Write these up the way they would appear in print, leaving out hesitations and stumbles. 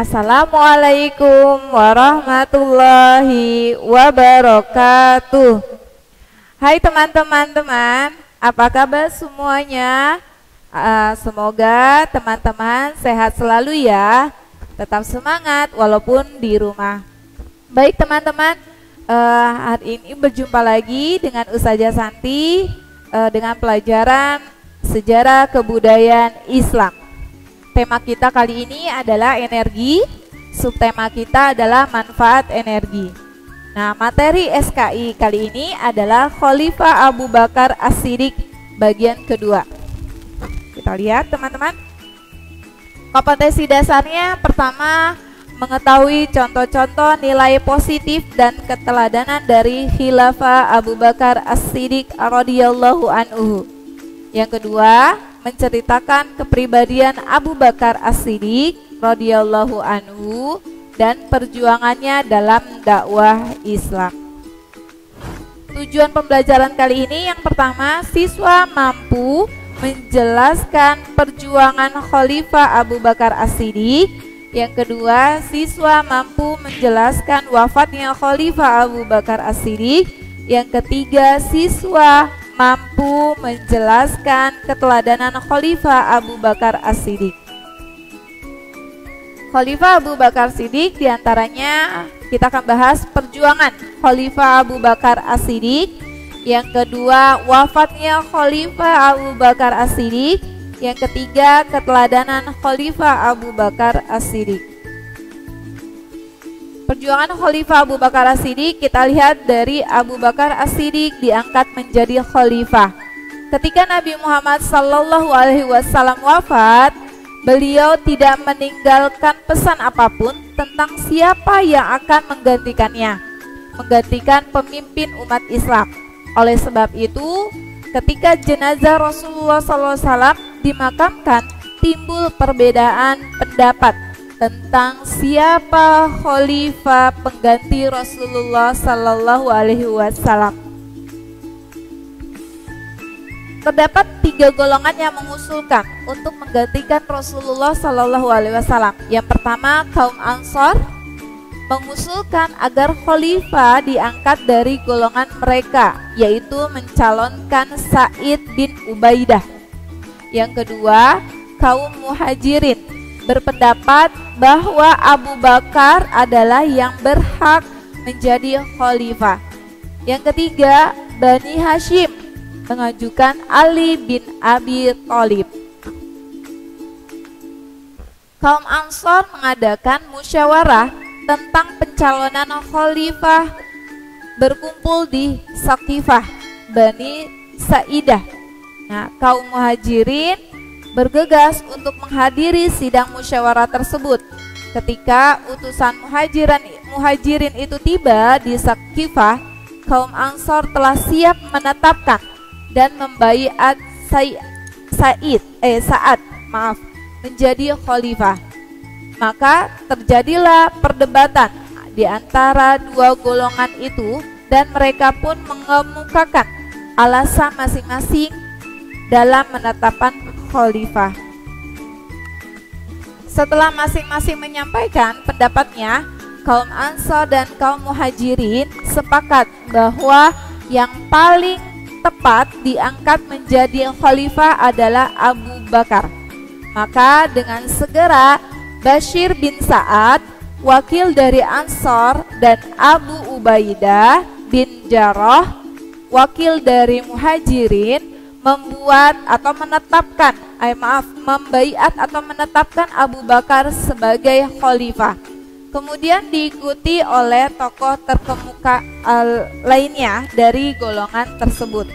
Assalamualaikum warahmatullahi wabarakatuh. Hai teman-teman, apa kabar semuanya? Semoga teman-teman sehat selalu ya. Tetap semangat walaupun di rumah. Baik teman-teman, hari ini berjumpa lagi dengan Ustazah Santi dengan pelajaran Sejarah Kebudayaan Islam. Tema kita kali ini adalah energi, subtema kita adalah manfaat energi. Nah, materi SKI kali ini adalah Khalifah Abu Bakar As-Siddiq bagian kedua. Kita lihat teman-teman. Kompetensi dasarnya pertama, mengetahui contoh-contoh nilai positif dan keteladanan dari Khilafah Abu Bakar As-Siddiq radhiyallahu anhu. Yang kedua, menceritakan kepribadian Abu Bakar As-Siddiq radhiyallahu anhu dan perjuangannya dalam dakwah Islam. Tujuan pembelajaran kali ini yang pertama, siswa mampu menjelaskan perjuangan Khalifah Abu Bakar As-Siddiq. Yang kedua, siswa mampu menjelaskan wafatnya Khalifah Abu Bakar As-Siddiq. Yang ketiga, siswa mampu menjelaskan keteladanan Khalifah Abu Bakar As-Siddiq. Khalifah Abu Bakar As-Siddiq diantaranya kita akan bahas perjuangan Khalifah Abu Bakar As-Siddiq. Yang kedua, wafatnya Khalifah Abu Bakar As-Siddiq. Yang ketiga, keteladanan Khalifah Abu Bakar As-Siddiq. Perjuangan Khalifah Abu Bakar As-Siddiq kita lihat dari Abu Bakar As-Siddiq diangkat menjadi khalifah. Ketika Nabi Muhammad SAW wafat, beliau tidak meninggalkan pesan apapun tentang siapa yang akan menggantikannya, menggantikan pemimpin umat Islam. Oleh sebab itu, ketika jenazah Rasulullah SAW dimakamkan, timbul perbedaan pendapat tentang siapa khalifah pengganti Rasulullah SAW. Terdapat 3 golongan yang mengusulkan untuk menggantikan Rasulullah SAW. Yang pertama, kaum Ansor mengusulkan agar khalifah diangkat dari golongan mereka, yaitu mencalonkan Sa'id bin Ubaidah. Yang kedua, kaum Muhajirin berpendapat bahwa Abu Bakar adalah yang berhak menjadi khalifah. Yang ketiga, Bani Hashim mengajukan Ali bin Abi Thalib. Kaum Ansor mengadakan musyawarah tentang pencalonan khalifah berkumpul di Saqifah Bani Sa'idah. Nah, kaum Muhajirin bergegas untuk menghadiri sidang musyawarah tersebut. Ketika utusan muhajirin itu tiba di Saqifah, kaum Ansor telah siap menetapkan dan membaiat Sa'ad menjadi khalifah. Maka terjadilah perdebatan di antara dua golongan itu dan mereka pun mengemukakan alasan masing-masing dalam menetapkan khalifah. Setelah masing-masing menyampaikan pendapatnya, kaum Ansor dan kaum Muhajirin sepakat bahwa yang paling tepat diangkat menjadi khalifah adalah Abu Bakar. Maka dengan segera Bashir bin Sa'ad, wakil dari Ansor, dan Abu Ubaidah bin Jarrah, wakil dari Muhajirin, membaiat atau menetapkan Abu Bakar sebagai khalifah. Kemudian diikuti oleh tokoh terkemuka lainnya dari golongan tersebut.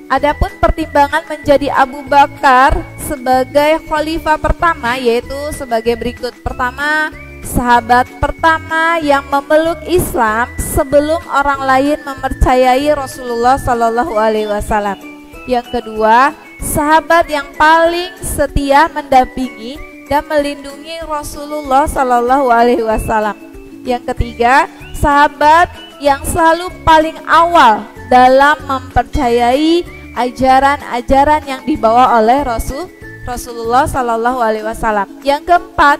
Adapun pertimbangan menjadi Abu Bakar sebagai khalifah pertama yaitu sebagai berikut. Pertama, sahabat pertama yang memeluk Islam sebelum orang lain mempercayai Rasulullah SAW. Yang kedua, sahabat yang paling setia mendampingi dan melindungi Rasulullah SAW. Yang ketiga, sahabat yang selalu paling awal dalam mempercayai ajaran-ajaran yang dibawa oleh Rasulullah Shallallahu Alaihi Wasallam. Yang keempat,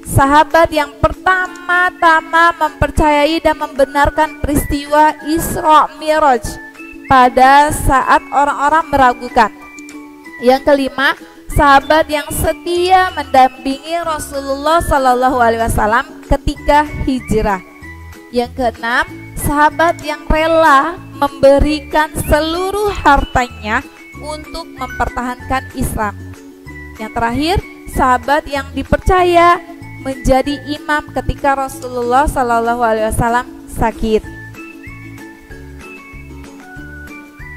sahabat yang pertama-tama mempercayai dan membenarkan peristiwa Isra Mi'raj pada saat orang-orang meragukan. Yang kelima, sahabat yang setia mendampingi Rasulullah Shallallahu Alaihi Wasallam ketika hijrah. Yang keenam, sahabat yang rela memberikan seluruh hartanya untuk mempertahankan Islam. Yang terakhir, sahabat yang dipercaya menjadi imam ketika Rasulullah Shallallahu Alaihi Wasallam sakit.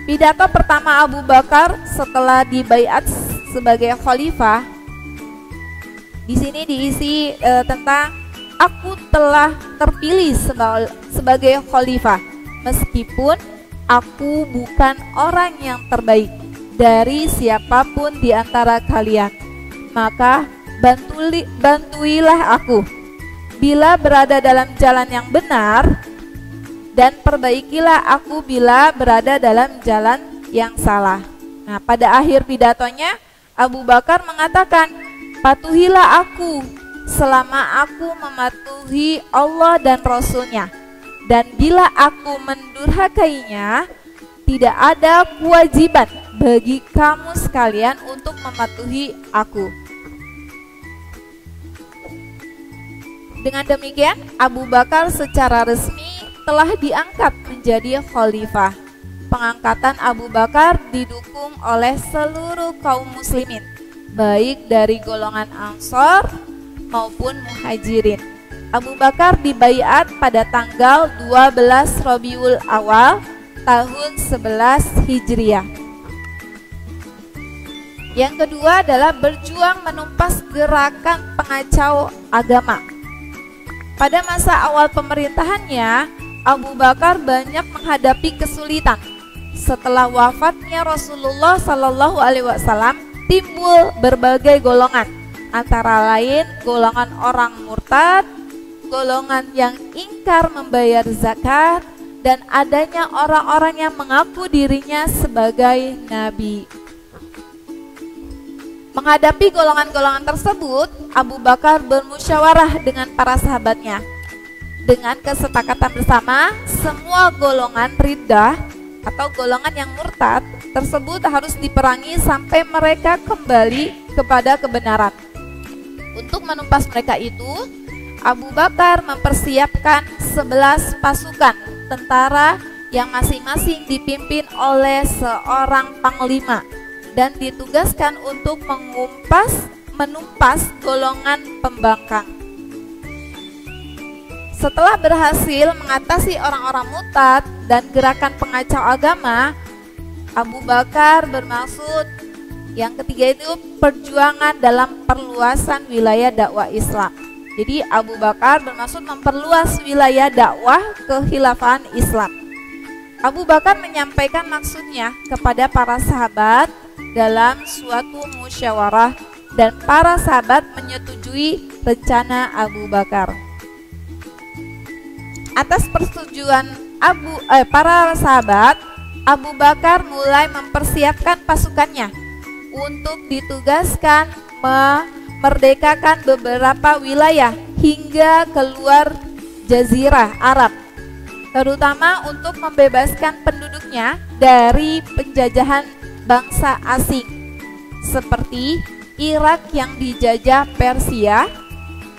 Pidato pertama Abu Bakar setelah dibaiat sebagai khalifah di sini diisi tentang aku telah terpilih sebagai khalifah meskipun aku bukan orang yang terbaik dari siapapun di antara kalian, maka bantuilah aku bila berada dalam jalan yang benar, dan perbaikilah aku bila berada dalam jalan yang salah. Nah, pada akhir pidatonya Abu Bakar mengatakan, patuhilah aku selama aku mematuhi Allah dan Rasul-Nya, dan bila aku mendurhakainya, tidak ada kewajiban bagi kamu sekalian untuk mematuhi aku. Dengan demikian, Abu Bakar secara resmi telah diangkat menjadi khalifah. Pengangkatan Abu Bakar didukung oleh seluruh kaum muslimin, baik dari golongan Ansor maupun Muhajirin. Abu Bakar dibaiat pada tanggal 12 Rabiul Awal tahun 11 Hijriah. Yang kedua adalah berjuang menumpas gerakan pengacau agama. Pada masa awal pemerintahannya, Abu Bakar banyak menghadapi kesulitan. Setelah wafatnya Rasulullah Shallallahu Alaihi Wasallam, timbul berbagai golongan, antara lain golongan orang murtad, golongan yang ingkar membayar zakat, dan adanya orang-orang yang mengaku dirinya sebagai nabi. Menghadapi golongan-golongan tersebut, Abu Bakar bermusyawarah dengan para sahabatnya. Dengan kesepakatan bersama, semua golongan riddah atau golongan yang murtad tersebut harus diperangi sampai mereka kembali kepada kebenaran. Untuk menumpas mereka itu, Abu Bakar mempersiapkan 11 pasukan tentara yang masing-masing dipimpin oleh seorang panglima dan ditugaskan untuk menumpas golongan pembangkang. Setelah berhasil mengatasi orang-orang murtad dan gerakan pengacau agama, Abu Bakar bermaksud yang ketiga itu perjuangan dalam perluasan wilayah dakwah Islam. Jadi Abu Bakar bermaksud memperluas wilayah dakwah kekhilafahan Islam. Abu Bakar menyampaikan maksudnya kepada para sahabat dalam suatu musyawarah dan para sahabat menyetujui rencana Abu Bakar. Atas persetujuan para sahabat, Abu Bakar mulai mempersiapkan pasukannya untuk ditugaskan memerdekakan beberapa wilayah hingga keluar Jazirah Arab, terutama untuk membebaskan penduduknya dari penjajahan bangsa asing seperti Irak yang dijajah Persia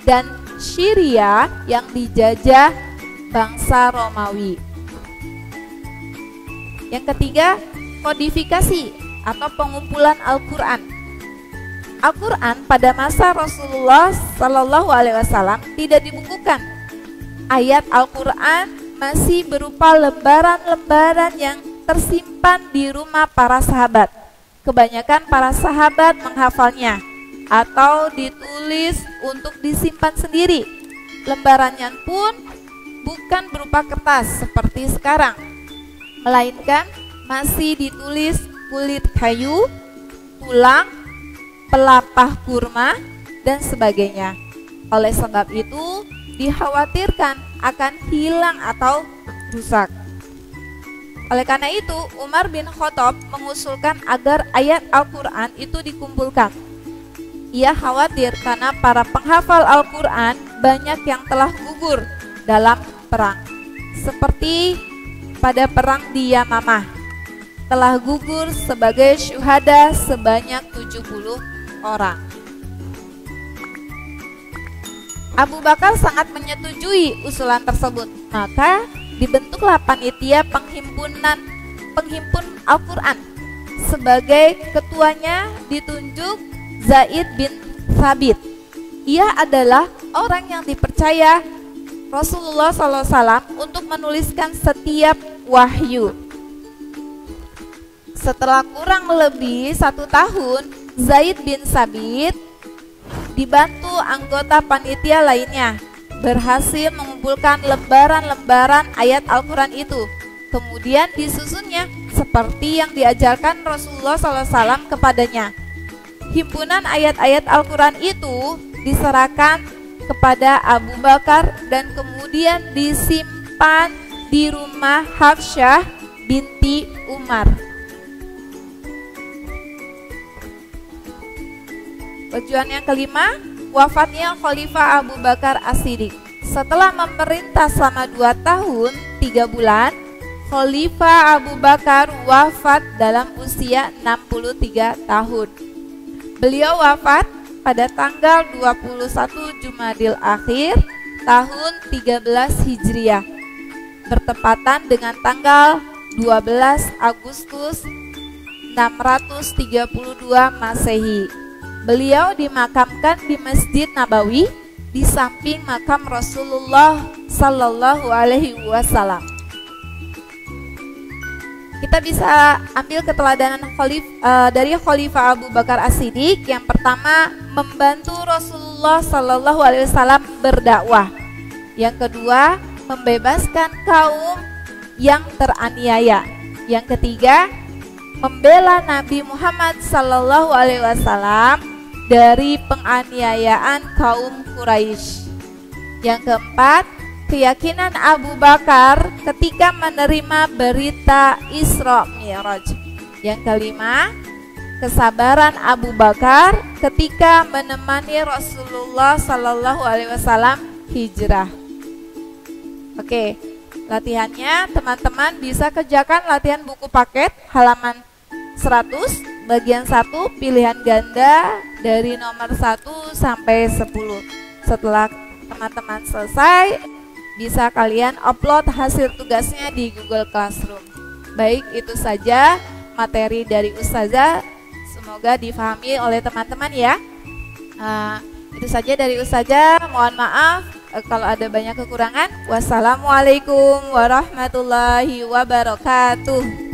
dan Syria yang dijajah bangsa Romawi. Yang ketiga, kodifikasi atau pengumpulan Al-Quran. Al-Quran pada masa Rasulullah Shallallahu Alaihi Wasallam tidak dibukukan. Ayat Al-Quran masih berupa lembaran-lembaran yang tersimpan di rumah para sahabat. Kebanyakan para sahabat menghafalnya atau ditulis untuk disimpan sendiri. Lembarannya pun bukan berupa kertas seperti sekarang, melainkan masih ditulis kulit kayu, tulang, pelepah kurma, dan sebagainya. Oleh sebab itu, dikhawatirkan akan hilang atau rusak. Oleh karena itu, Umar bin Khattab mengusulkan agar ayat Al-Quran itu dikumpulkan Ia khawatir karena para penghafal Al-Quran banyak yang telah gugur dalam perang. Seperti pada perang di Yamamah, telah gugur sebagai syuhada sebanyak 70 orang. Abu Bakar sangat menyetujui usulan tersebut, maka dibentuklah panitia penghimpun Al-Quran. Sebagai ketuanya ditunjuk Zaid bin Thabit. Ia adalah orang yang dipercaya Rasulullah SAW untuk menuliskan setiap wahyu. Setelah kurang lebih 1 tahun, Zaid bin Thabit dibantu anggota panitia lainnya berhasil mengumpulkan lembaran-lembaran ayat Al-Quran itu. Kemudian disusunnya seperti yang diajarkan Rasulullah SAW kepadanya. Himpunan ayat-ayat Al-Quran itu diserahkan kepada Abu Bakar dan kemudian disimpan di rumah Hafsyah binti Umar. Tujuan yang kelima, wafatnya Khalifah Abu Bakar As-Siddiq. Setelah memerintah selama 2 tahun 3 bulan, Khalifah Abu Bakar wafat dalam usia 63 tahun. Beliau wafat pada tanggal 21 Jumadil Akhir tahun 13 Hijriah, bertepatan dengan tanggal 12 Agustus 632 Masehi. Beliau dimakamkan di Masjid Nabawi di samping makam Rasulullah Sallallahu Alaihi Wasallam. Kita bisa ambil keteladanan dari Khalifah Abu Bakar As-Siddiq. Yang pertama, membantu Rasulullah Sallallahu Alaihi Wasallam berdakwah. Yang kedua, membebaskan kaum yang teraniaya. Yang ketiga, membela Nabi Muhammad Sallallahu Alaihi Wasallam dari penganiayaan kaum Quraisy. Yang keempat, keyakinan Abu Bakar ketika menerima berita Isra Mi'raj. Yang kelima, kesabaran Abu Bakar ketika menemani Rasulullah Sallallahu Alaihi Wasallam hijrah. Oke, latihannya teman-teman bisa kerjakan latihan buku paket halaman 100 bagian 1 pilihan ganda dari nomor 1 sampai 10. Setelah teman-teman selesai, bisa kalian upload hasil tugasnya di Google Classroom. Baik, itu saja materi dari Ustazah. Semoga difahami oleh teman-teman ya. Itu saja dari Ustazah. Mohon maaf kalau ada banyak kekurangan. Wassalamualaikum warahmatullahi wabarakatuh.